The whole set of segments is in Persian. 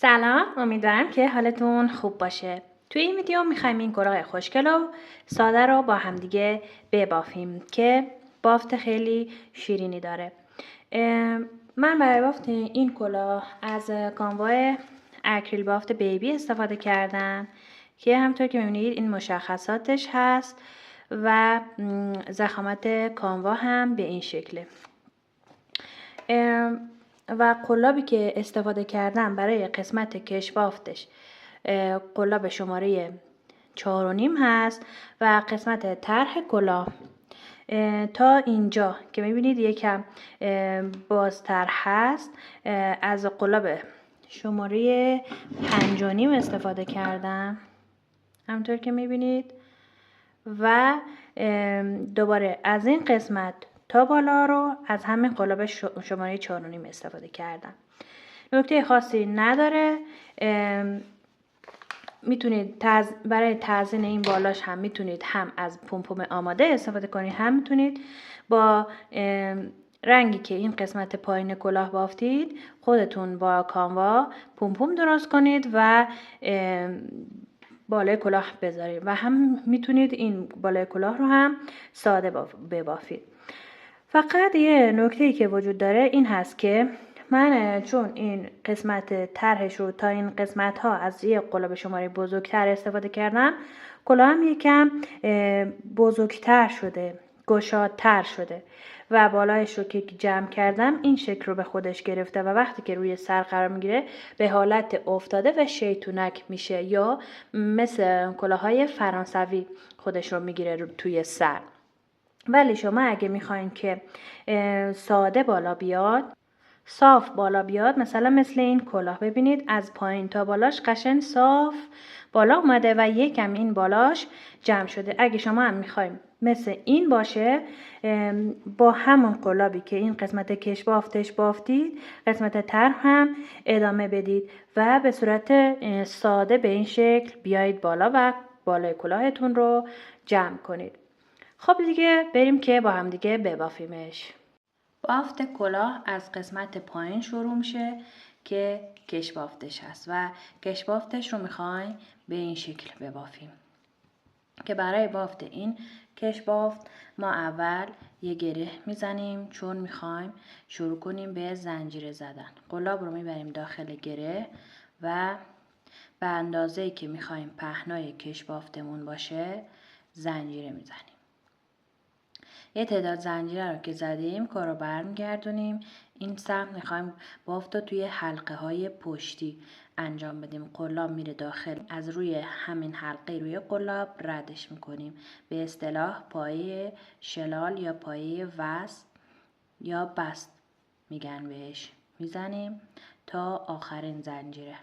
سلام، امیدوارم که حالتون خوب باشه. توی این ویدیو میخوایم این کلاه خوشگل و ساده رو با همدیگه ببافیم که بافت خیلی شیرینی داره. من برای بافت این کلاه از کانوا اکریل بافت بیبی استفاده کردم که همطور که میبینید این مشخصاتش هست و ضخامت کانوا هم به این شکله. و قلابی که استفاده کردم برای قسمت کشبافتش قلاب شماره 4.5 هست و قسمت طرح کلاه تا اینجا که میبینید یکم بازتر هست از قلاب شماره 5.5 استفاده کردم همونطور که میبینید و دوباره از این قسمت تا بالا رو از همین قلاب شماره 4.5 استفاده کردم. نکته خاصی نداره. میتونید برای تزیین این بالاش هم میتونید هم از پمپم آماده استفاده کنید، هم میتونید با رنگی که این قسمت پایین کلاه بافتید خودتون با کانوا پمپم درست کنید و بالای کلاه بذارید و هم میتونید این بالای کلاه رو هم ساده ببافید. فقط یه نکته‌ای که وجود داره این هست که من چون این قسمت طرحش رو تا این قسمت ها از یه قلاب شماره بزرگتر استفاده کردم، کلاهم یکم بزرگتر شده، گشادتر شده و بالایش رو که جمع کردم این شکل رو به خودش گرفته و وقتی که روی سر قرار میگیره به حالت افتاده و شیطونک میشه یا مثل کلاهای فرانسوی خودش رو میگیره توی سر. ولی شما اگه میخواین که ساده بالا بیاد، صاف بالا بیاد، مثل این کلاه ببینید از پایین تا بالاش قشنگ صاف بالا اومده و یکم این بالاش جمع شده. اگه شما هم میخوایم مثل این باشه، با همون قلابی که این قسمت کش بافتش بافتید قسمت طرح هم ادامه بدید و به صورت ساده به این شکل بیایید بالا و بالای کلاهتون رو جمع کنید. خب دیگه بریم که با هم دیگه ببافیمش. بافت کلاه از قسمت پایین شروع میشه که کش بافتش هست و کش بافتش رو میخوایم به این شکل ببافیم که برای بافت این کش بافت ما اول یه گره میزنیم چون میخوایم شروع کنیم به زنجیره زدن. قلاب رو میبریم داخل گره و به اندازه‌ای که میخوایم پهنای کش بافتمون باشه زنجیره میزنیم. یه تعداد زنجیره رو که زدیم کار رو برمیگردونیم. این سمت میخوایم بافت رو توی حلقه های پشتی انجام بدیم. قلاب میره داخل، از روی همین حلقه روی قلاب ردش میکنیم. به اصطلاح پایه شلال یا پایه وصل یا بست میگن بهش. میزنیم تا آخرین زنجیره.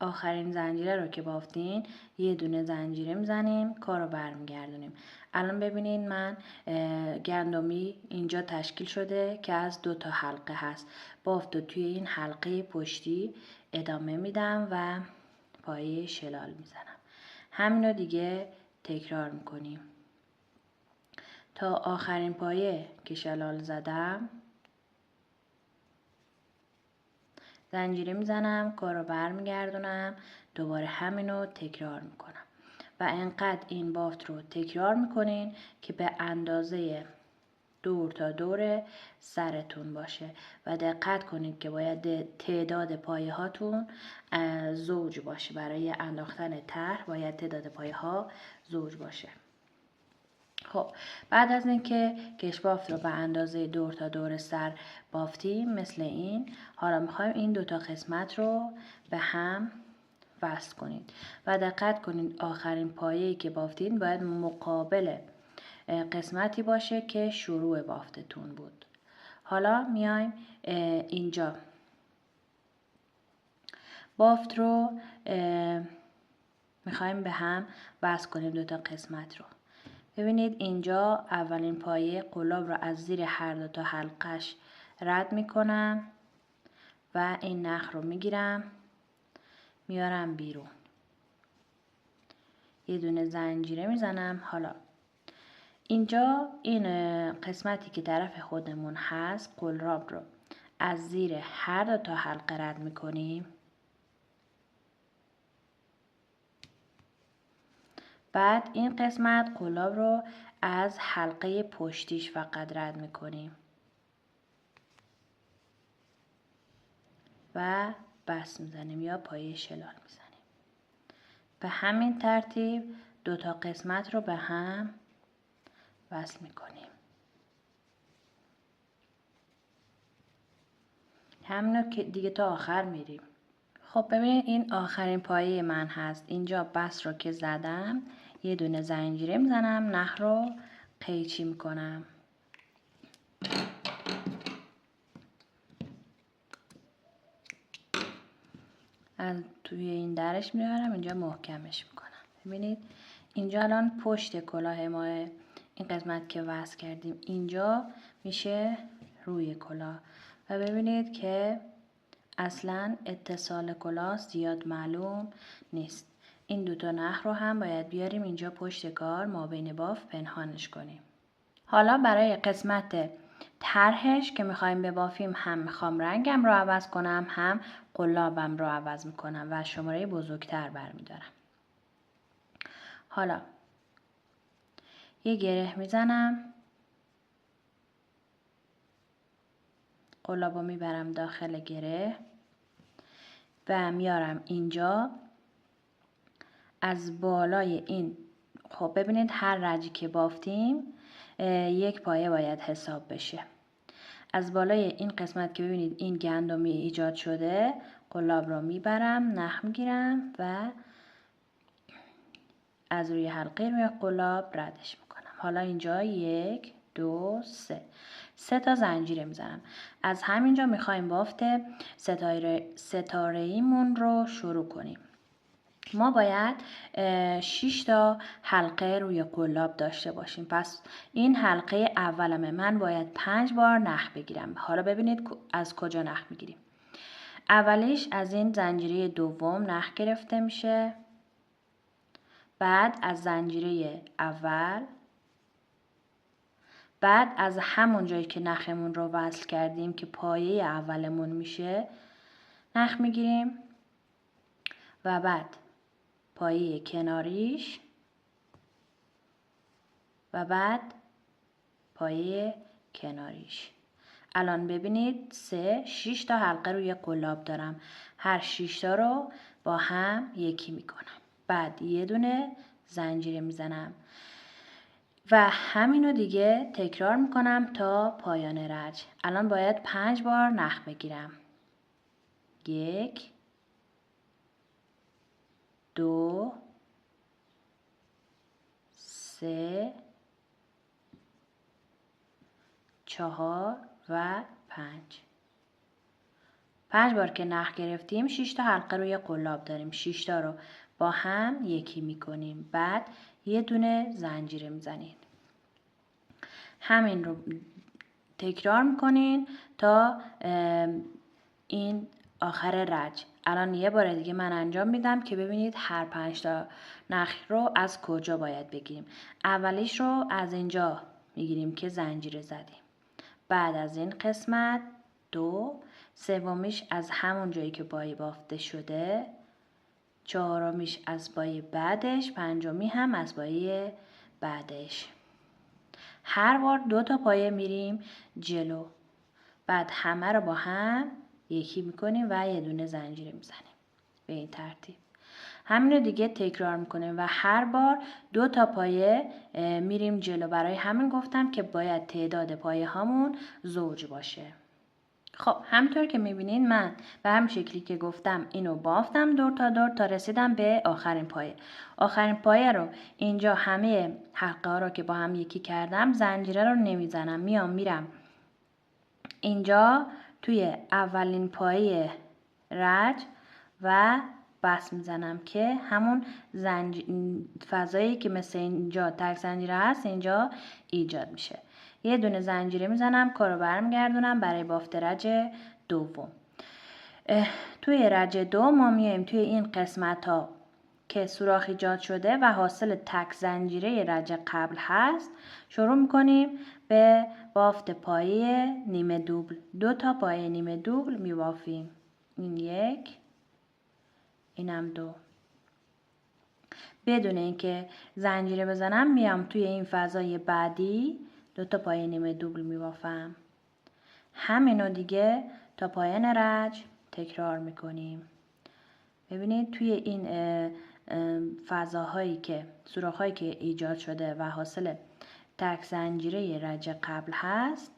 آخرین زنجیره رو که بافتین یه دونه زنجیره میزنیم، کار رو برمیگردونیم. الان ببینید من گندمی اینجا تشکیل شده که از 2 تا حلقه هست. بافت رو توی این حلقه پشتی ادامه میدم و پایه شلال میزنم. همین رو دیگه تکرار میکنیم تا آخرین پایه که شلال زدم زنجیره میزنم، کار رو برمیگردونم، دوباره همینو تکرار میکنم و انقدر این بافت رو تکرار میکنین که به اندازه دور تا دور سرتون باشه و دقت کنید که باید تعداد پایه هاتون زوج باشه. برای انداختن طرح باید تعداد پایه ها زوج باشه. خب بعد از اینکه کش بافت رو به اندازه دور تا دور سر بافتیم مثل این، حالا میخوایم این 2 تا قسمت رو به هم وصل کنید و دقت کنید آخرین پایه‌ای که بافتین باید مقابل قسمتی باشه که شروع بافتتون بود. حالا میایم اینجا بافت رو میخوایم به هم وصل کنیم 2 تا قسمت رو. ببینید اینجا اولین پایه قلاب رو از زیر هر 2 تا حلقش رد میکنم و این نخ رو میگیرم میارم بیرون. یه دونه زنجیره میزنم. حالا اینجا این قسمتی که طرف خودمون هست قلاب رو از زیر هر دو تا حلقه رد میکنیم. بعد این قسمت قلاب رو از حلقه پشتیش فقط رد میکنیم و بس میزنیم یا پایه شلال میزنیم. به همین ترتیب دو تا قسمت رو به هم وصل میکنیم. همینو که دیگه تا آخر میریم. خب ببینید این آخرین پایه من هست. اینجا بس رو که زدم یه دونه زنجیره میزنم، نخ رو قیچی میکنم. از توی این درش میبرم، اینجا محکمش میکنم. ببینید اینجا الان پشت کلاه ما، این قسمت که وصل کردیم اینجا میشه روی کلاه و ببینید که اصلا اتصال کلاه زیاد معلوم نیست. این دوتا نخ رو هم باید بیاریم اینجا پشت کار مابین باف پنهانش کنیم. حالا برای قسمت طرحش که میخوایم ببافیم هم میخوام رنگم رو عوض کنم، هم قلابم رو عوض میکنم و شماره بزرگتر برمیدارم. حالا یه گره میزنم، قلاب رو میبرم داخل گره و میارم اینجا از بالای این. خب ببینید هر رجی که بافتیم یک پایه باید حساب بشه. از بالای این قسمت که ببینید این گندمی ایجاد شده، قلاب رو میبرم، نخ میگیرم و از روی حلقه روی قلاب ردش میکنم. حالا اینجا 1 2 3 تا زنجیره میزنم. از همینجا میخوایم بافت ستاره ایمون رو شروع کنیم. ما باید 6 تا حلقه روی قلاب داشته باشیم. پس این حلقه اولمه، من باید 5 بار نخ بگیرم. حالا ببینید از کجا نخ میگیریم. اولیش از این زنجیره دوم نخ گرفته میشه، بعد از زنجیره اول، بعد از همون جایی که نخمون رو وصل کردیم که پایه اولمون میشه نخ میگیریم و بعد پایه کناریش و بعد پایه کناریش. الان ببینید 6 تا حلقه روی قلاب دارم. هر 6 تا رو با هم یکی میکنم. بعد یه دونه زنجیره میزنم و همینو دیگه تکرار میکنم تا پایان رج. الان باید 5 بار نخ بگیرم. 1 2 3 4 و 5 بار که نخ گرفتیم 6 تا حلقه روی قلاب داریم. 6 تا رو با هم یکی میکنیم. بعد یه دونه زنجیره میزنید. همین رو تکرار میکنین تا این آخر رج. الان یه بار دیگه من انجام میدم که ببینید هر 5 تا نخ رو از کجا باید بگیریم. اولیش رو از اینجا میگیریم که زنجیره زدیم. بعد از این قسمت 2، سومیش از همون جایی که پایه بافته شده، چهارمیش از پایه بعدش، پنجمی هم از پایه بعدش. هر بار 2 تا پایه میریم جلو. بعد همه رو با هم یکی میکنیم و یه دونه زنجیره میزنیم. به این ترتیب همین رو دیگه تکرار میکنیم و هر بار 2 تا پایه میریم جلو. برای همین گفتم که باید تعداد پایه هامون زوج باشه. خب همینطور که میبینین من به همین شکلی که گفتم اینو بافتم دور تا رسیدم به آخرین پایه. آخرین پایه رو اینجا همه حلقه ها رو که با هم یکی کردم زنجیره رو نمیزنم، میرم اینجا توی اولین پایه رج و بس میزنم که همون فضایی که مثل اینجا تک زنجیره هست اینجا ایجاد میشه. یه دونه زنجیره میزنم، کارو برمیگردونم برای بافت رج دوم. توی رج دوم ما میایم توی این قسمت ها که سوراخ ایجاد شده و حاصل تک زنجیره رج قبل هست شروع میکنیم به بافت پایه نیمه دوبل. 2 تا پایه نیمه دوبل میبافیم. این 1، اینم 2. بدون اینکه زنجیره بزنم میام توی این فضای بعدی 2 تا پایه نیمه دوبل میبافم. همینو دیگه تا پایان رج تکرار میکنیم. ببینید توی این فضاهایی که سوراخ‌هایی که ایجاد شده و حاصل تک زنجیره رج قبل هست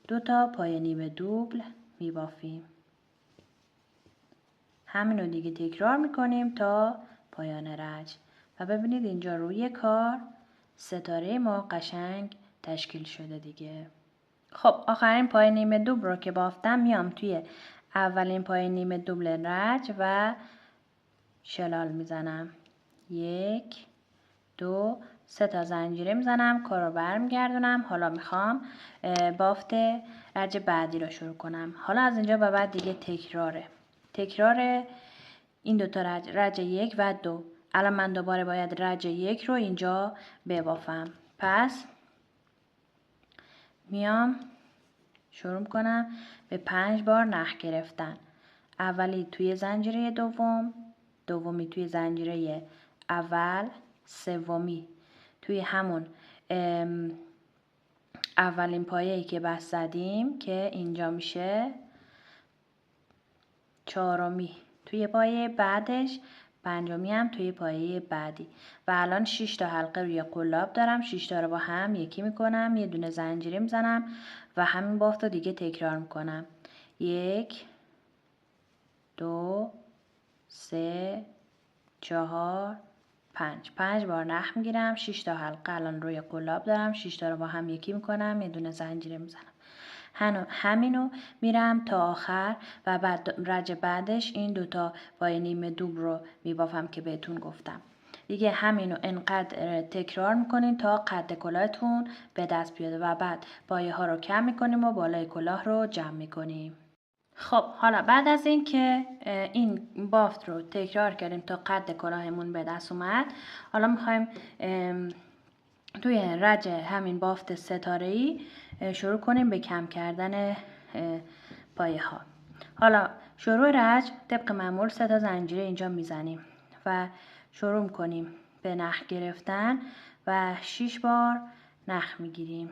2 تا پایه نیمه دوبل میبافیم. همینو دیگه تکرار میکنیم تا پایان رج و ببینید اینجا روی کار ستاره ما قشنگ تشکیل شده دیگه. خب آخرین پایه نیمه دوبل رو که بافتم میام توی اولین پایه نیمه دوبل رج و شلال میزنم. 1، 2، 3 تا زنجیره میزنم، کار رو برمیگردونم. حالا میخوام بافت رج بعدی رو شروع کنم. حالا از اینجا به بعد دیگه تکرار این 2 تا رج 1 و 2. الان من دوباره باید رج 1 رو اینجا ببافم. پس میام شروع کنم به 5 بار نخ گرفتن. اولی توی زنجیره دوم، دومی توی زنجیره اول، سومی توی همون اولین پایه‌ای که بس زدیم که اینجا میشه 4می توی پایه بعدش، 5می هم توی پایه بعدی. و الان 6 تا حلقه روی قلاب دارم. 6 تا رو با هم یکی میکنم، یه دونه زنجیره میزنم و همین بافت رو دیگه تکرار میکنم. 1، 2، 3، 4، 5. 5 بار نخ میگیرم. 6 تا حلقه الان روی قلاب دارم. 6 تا رو با هم یکی میکنم، یه دونه زنجیره میزنم. همینو میرم تا آخر و بعد رج بعدش این 2 تا پایه نیمه دوبل رو میبافم که بهتون گفتم. دیگه همینو انقدر تکرار میکنین تا قد کلاهتون به دست بیاد و بعد پایه ها رو کم میکنیم و بالای کلاه رو جمع میکنیم. خب حالا بعد از این که این بافت رو تکرار کردیم تا قد کلاهمون به دست اومد، حالا میخوایم توی رج همین بافت ستاره‌ای شروع کنیم به کم کردن پایه ها. حالا شروع رج طبق معمول 3 تا زنجیره اینجا میزنیم و شروع کنیم به نخ گرفتن و 6 بار نخ میگیریم.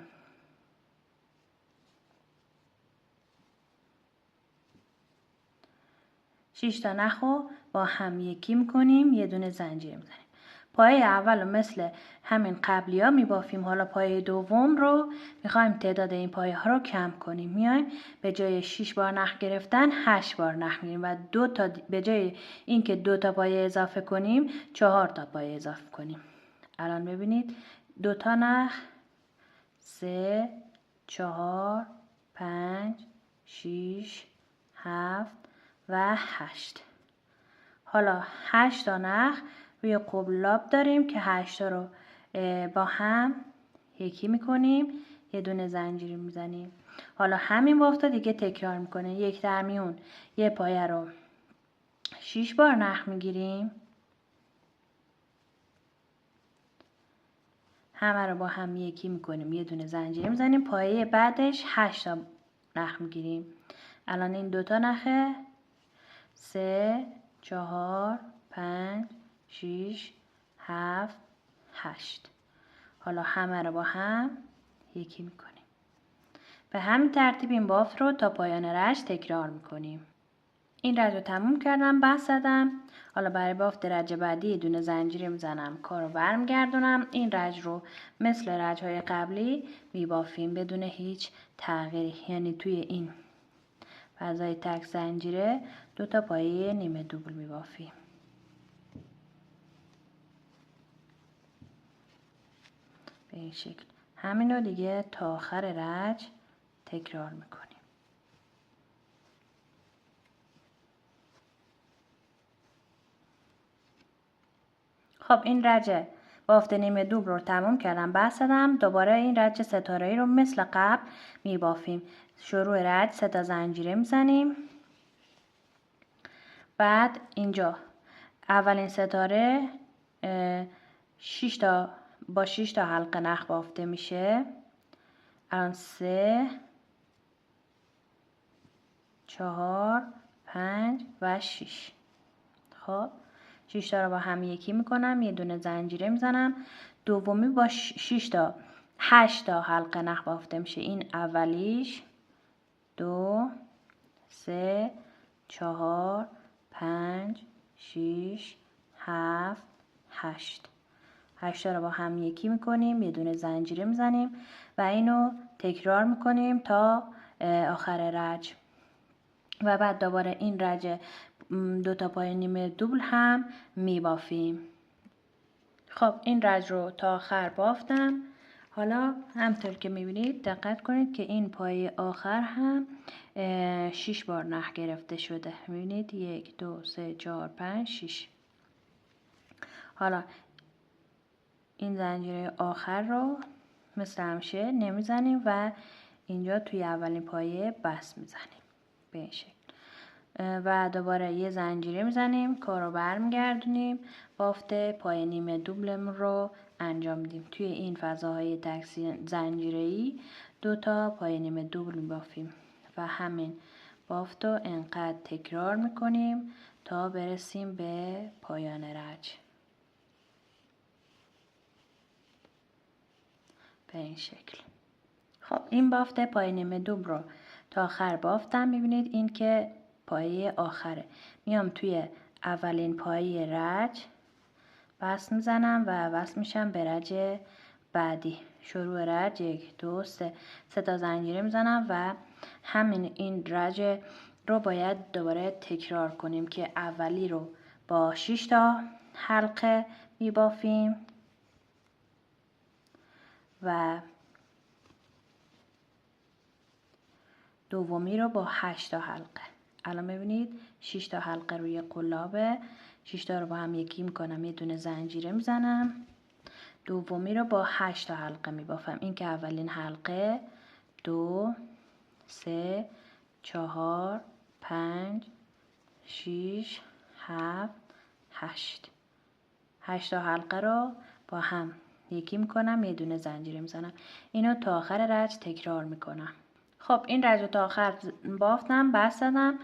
شش تا نخ رو با هم یکی میکنیم، یه دونه زنجیره میزنیم. پایه اول رو مثل همین قبلی ها میبافیم. حالا پایه دوم رو میخوایم تعداد این پایه ها رو کم کنیم. میایم به جای 6 بار نخ گرفتن 8 بار نخ میگیریم و به جای اینکه 2 تا پایه اضافه کنیم 4 تا پایه اضافه کنیم. الان ببینید 2 تا نخ، 3، 4، 5، 6، 7 و 8. حالا 8 تا نخ روی قلاب داریم که 8 تا رو با هم یکی میکنیم، یه دونه زنجیر میزنیم. حالا همین بافت دیگه تکرار میکنه. یک در میون یه پایه رو 6 بار نخ میگیریم، همه رو با هم یکی میکنیم، یه دونه زنجیر میزنیم. پایه بعدش 8 تا نخ میگیریم. الان این 2 تا نخه، 3، 4، 5، 6، 7، 8. حالا همه رو با هم یکی میکنیم. به همین ترتیب این بافت رو تا پایان رج تکرار میکنیم. این رج رو تموم کردم، بست زدم. حالا برای بافت رج بعدی یه دونه زنجیر میزنم، کار رو برمیگردونم. این رج رو مثل رج های قبلی میبافیم بدون هیچ تغییری، یعنی توی این فضای تک زنجیره 2 تا پایه نیمه دوبل میبافیم. به این شکل. همین رو دیگه تا آخر رج تکرار میکنیم. خب این رج بافت نیمه دوبل رو تموم کردم، بست زدم. دوباره این رج ستاره‌ای رو مثل قبل میبافیم. شروع رج 3 تا زنجیره میزنیم. بعد اینجا اولین ستاره 6 تا با 6 تا حلقه نخ بافته میشه. الان 3 4 5 و 6. خب 6 تا رو با هم یکی میکنم، یه دونه زنجیره میزنم، دومی با 6 تا 8 تا حلقه نخ بافته میشه. این اولیش 2 3 4 5 6 7 8. 8 تا رو با هم یکی میکنیم، یه دونه زنجیره میزنیم و اینو تکرار میکنیم تا آخر رج و بعد دوباره این رج 2 تا پای نیمه دوبل هم میبافیم. خب این رج رو تا آخر بافتم. حالا همطور که میبینید دقت کنید که این پای آخر هم 6 بار نخ گرفته شده. میبینید 1 2 3 4 5 6. حالا این زنجیره آخر رو مثل همیشه نمیزنیم و اینجا توی اولین پایه بس میزنیم به این شکل و دوباره یه زنجیره میزنیم، کار رو برمیگردونیم، بافت پای نیمه دوبلمون رو انجام میدیم. توی این فضاهای تک زنجیره‌ای 2 تا پای نیمه دوبل میبافیم و همین بافت رو انقدر تکرار میکنیم تا برسیم به پایان رج به این شکل. خب این بافت پای نیمه دوبل رو تا آخر بافتم. میبینید این که پایه آخره، میام توی اولین پایه رج بس میزنم و وصل میشم به رج بعدی. شروع رج 1 2 3 تا زنجیره میزنم و همین این رج رو باید دوباره تکرار کنیم که اولی رو با 6 تا حلقه میبافیم و دومی رو با 8 تا حلقه. الان ببینید 6 تا حلقه روی قلابه، 6 تا رو با هم یکی میکنم، یه دونه زنجیره میزنم، دومی رو با 8 تا حلقه میبافم. این که اولین حلقه 2 3 4 5 6 7 8. 8 تا حلقه رو با هم یکی میکنم، یه دونه زنجیره میزنم. اینو تا آخر رج تکرار میکنم. خب این رج رو تا آخر بافتم، بس زدم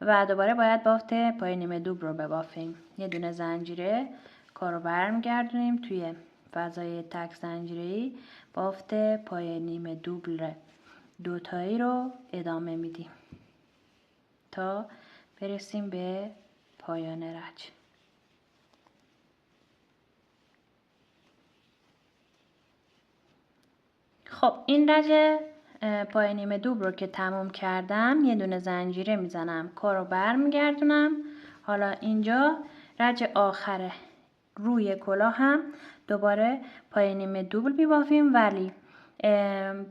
و دوباره باید بافت پای نیمه دوبل رو ببافیم. یه دونه زنجیره، کار رو برمیگردونیم توی فضای تک زنجیره‌ای، بافت پای نیمه دوبل دوتایی رو ادامه میدیم تا برسیم به پایان رج. خب این رج پای نیمه دوبل رو که تموم کردم، یه دونه زنجیره میزنم، کار رو برمیگردونم. حالا اینجا رج آخره، روی کلاه هم دوباره پای نیمه دوبل میبافیم ولی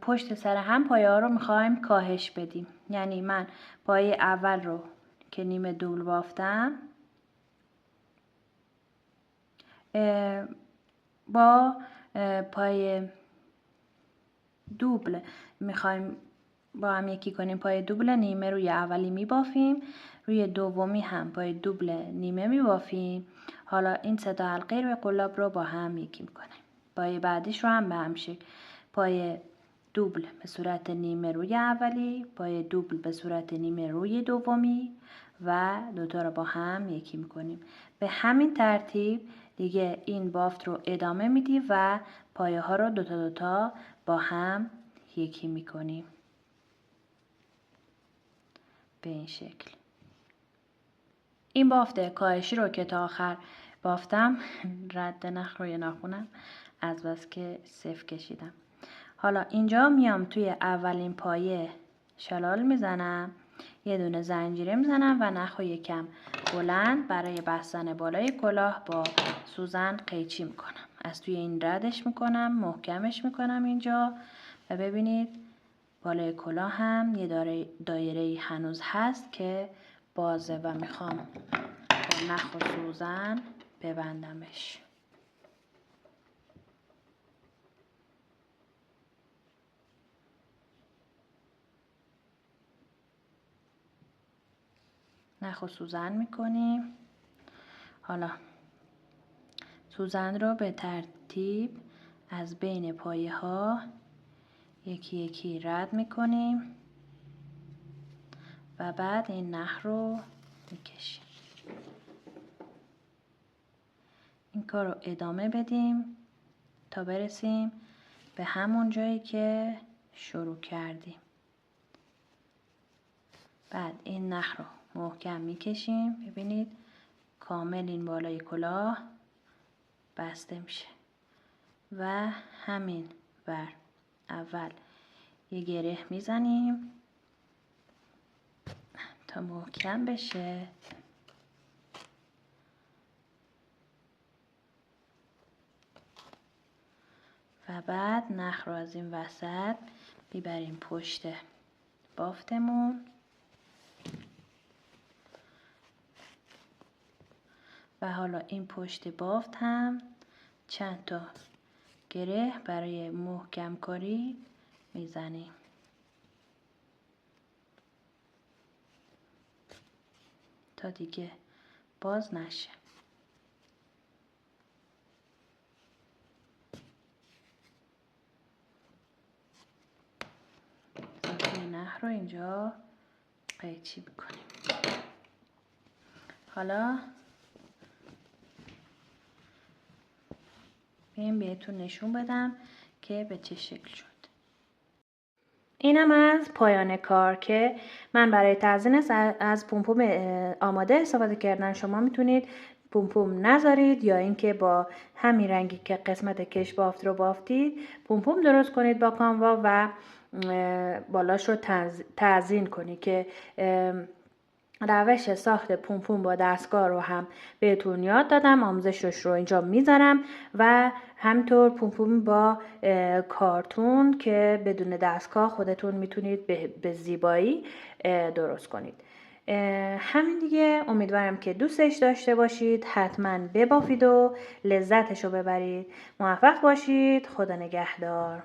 پشت سر هم پایه ها رو میخوایم کاهش بدیم. یعنی من پایه اول رو که نیمه دوبل بافتم با پای دوبل میخوایم با هم یکی کنیم. پای دوبل نیمه روی اولی میبافیم، روی دومی هم پای دوبل نیمه میبافیم. حالا این 3 تا حلقه روی قلاب رو با هم یکی میکنیم. پای بعدیش رو هم به هم شکل، پای دوبل به صورت نیمه روی اولی، پای دوبل به صورت نیمه روی دومی و دوتا رو با هم یکی میکنیم. به همین ترتیب دیگه این بافت رو ادامه میدیم و پایه ها رو دوتا با هم یکی میکنیم به این شکل. این بافت کاهشی رو که تا آخر بافتم، رد نخ روی ناخونم از بس که صفر کشیدم. حالا اینجا میام توی اولین پایه شلال میزنم، یه دونه زنجیره میزنم و نخو یکم بلند برای بستن بالای کلاه با سوزن قیچی میکنم. از توی این ردش میکنم، محکمش میکنم اینجا و ببینید بالای کلاه هم یه دایره هنوز هست که بازه و میخوام با نخ و سوزن ببندمش. نخ و سوزن میکنیم. حالا سوزن رو به ترتیب از بین پایه ها یکی یکی رد میکنیم و بعد این نخ رو میکشیم. این کار رو ادامه بدیم تا برسیم به همون جایی که شروع کردیم. بعد این نخ رو محکم میکشیم. ببینید کامل این بالای کلاه بسته میشه و همین بر اول یه گره میزنیم تا محکم بشه و بعد نخ رو از این وسط میبریم پشت بافتمون و حالا این پشت بافت هم چند تا گره برای محکم کاری میزنیم تا دیگه باز نشه. نخ رو اینجا قیچی میکنیم. حالا بیایم بهتون نشون بدم که به چه شکل شد. اینم از پایان کار که من برای تزیین از پومپوم آماده استفاده کردن. شما میتونید پومپوم نذارید یا اینکه با همین رنگی که قسمت کش بافت رو بافتید پومپوم درست کنید با کانوا و بالاش رو تزیین کنید که روش ساخت پومپوم با دستگاه رو هم بهتون یاد دادم. آموزشش رو اینجا میذارم و همینطور پومپوم با کارتون که بدون دستگاه خودتون میتونید به زیبایی درست کنید. همین دیگه. امیدوارم که دوستش داشته باشید. حتما ببافید و لذتش رو ببرید. موفق باشید. خدا نگهدار.